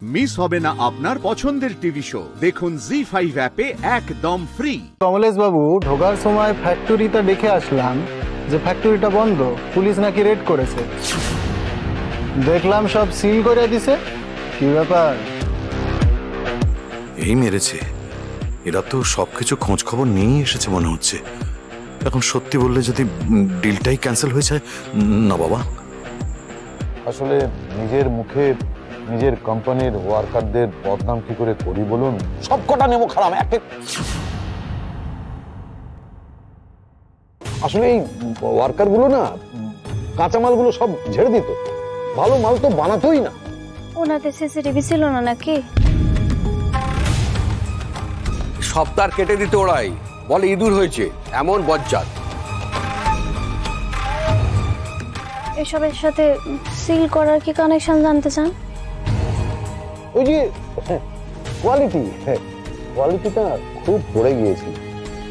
Miss হবে না আপনার পছন্দের টিভি শো। দেখুন জি5 অ্যাপে একদম ফ্রি। কমলেশ বাবু ঢোকার সময় ফ্যাক্টরিটা দেখে আসলাম যে ফ্যাক্টরিটা বন্ধ, পুলিশ নাকি রেড করেছে। দেখলাম সব সিল করে দিছে। কি ব্যাপার? এই মেরেছে, এরা তো সবকিছু খোঁজ খবর নিয়েই এসেছে মনে হচ্ছে। এখন সত্যি বললে যদি ডিলটাই ক্যান্সেল হয়ে যায় না বাবা। আসলে নিজের মুখে নিজের কোম্পানির ওয়ার্কারদের বদনাম কি করে করি বলুন? সব কটা নেমো খারাপ আসলে এই ওয়ার্কার গুলো না কাঁচামালগুলো সব ঝেড়ে দিত, ভালো মাল তো বানাতোই না। ওনাদের সিসিটিভি ছিল না নাকি? সপ্তাহ কেটে দিতে ওরাই বলে ইঁদুর হয়েছে, এমন বজ্জাত। এসবের সাথে সিল করার কি কানেকশন জানতে চান? ওই যে কোয়ালিটিটা খুব পড়ে গিয়েছে,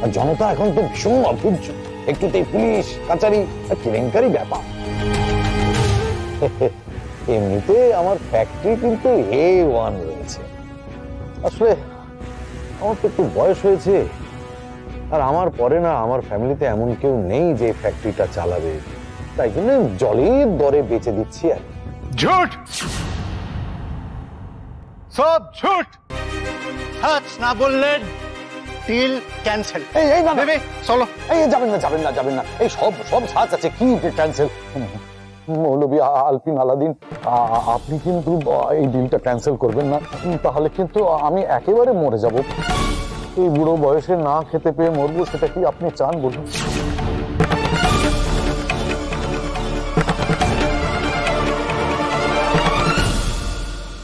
আর জনতা এখন তো ভীষণ অধৈর্য। একটুতেই পুলিশ কাচারি আর কেলেঙ্কারি ব্যাপার। এমনিতে আমার ফ্যাক্টরি কিন্তু A1 রয়েছে। আসলে আমার তো একটু বয়স হয়েছে, আর আমার পরে না আমার ফ্যামিলিতে এমন কেউ নেই যে ফ্যাক্টরিটা চালাবে, তাই জন্য জলের দরে বেচে দিচ্ছি। আর ঝুট, সব ঝুট। সচ না বললে ডিল ক্যান্সেল। এই না বেবি চলো। এই যাবেন না, এই সব সাজ আছে, কি ক্যান্সেল? মৌলভী আলপিন আলাদিন, আপনি কিন্তু এই ডিলটা ক্যান্সেল করবেন না, তাহলে কিন্তু আমি একেবারে মরে যাব। এই বুড়ো বয়সে না খেতে পেয়ে মরবো, সেটা কি আপনি চান বলুন?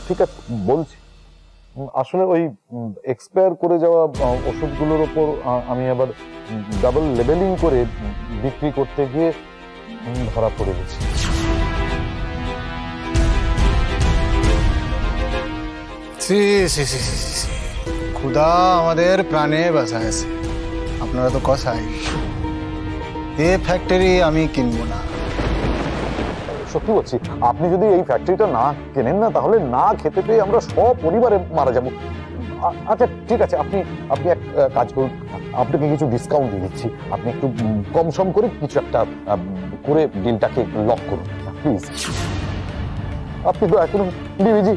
ঠিক আছে বলছি, আসলে ওই এক্সপায়ার করে যাওয়া ওষুধগুলোর ওপর আমি আবার ডাবল লেবেলিং করে বিক্রি করতে গিয়ে ধরা পড়ে গেছি। খুদা আমাদের প্রাণে বাঁচাইছে, আপনারা তো কসাই। এই ফ্যাক্টরি আমি কিনবো না। সত্যি বলছি, আপনি যদি এই ফ্যাক্টরিটা না কেনেন না, তাহলে না খেতে পেয়ে আমরা সব পরিবারে মারা যাব। আচ্ছা ঠিক আছে, আপনি এক কাজ করুন, আপনাকে কিছু ডিসকাউন্ট দিয়ে দিচ্ছি, আপনি একটু কম সম করে কিছু একটা করে ডিলটাকে লক করুন প্লিজ। আপনি দয়া করুন বিবিজি,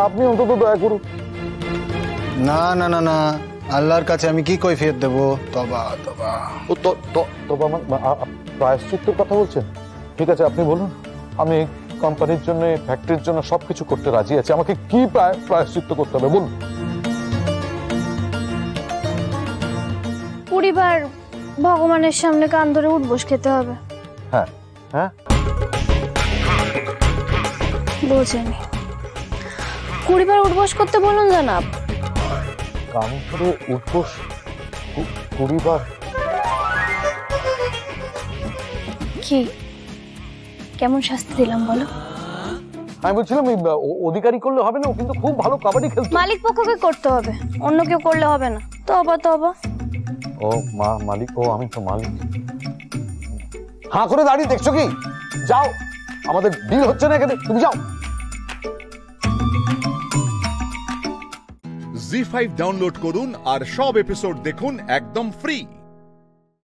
আপনি অন্তত দয়া করুন। না না না না, আল্লাহর কাছে আমি কি কৈফিয়ত দেব? তবা তবা। ও তবা প্রায়শ্চিত্তের কথা বলছেন? ঠিক আছে আপনি বলুন, আমি কোম্পানির জন্য ফ্যাক্টরির জন্য সবকিছু করতে রাজি আছি। আমাকে কি প্রায়শ্চিত্ত করতে হবে বলুন? পরিবার ভগবানের সামনে কান ধরে উঠবোস খেতে হবে। হ্যাঁ হ্যাঁ বোঝেনি, পরিবার উঠবোস করতে বলুন জানাব। কান ধরে উঠবোস পরিবার? কি কেমন শাস্তি দিলাম বলো? আমি বলছিলাম অধিকারী করলে হবে না, ও কিন্তু খুব ভালো কাবাডি খেলতো। মালিক পক্ষকে করতে হবে, অন্য কেউ করলে হবে না। তবা তবা। ও মালিক, ও আমি তো মালিক। হাঁ করে দাঁড়িয়ে দেখছো কি? যাও, আমাদের ডিল হচ্ছে না এখানে, তুমি যাও। জি5 ডাউনলোড করুন আর সব এপিসোড দেখুন একদম ফ্রি।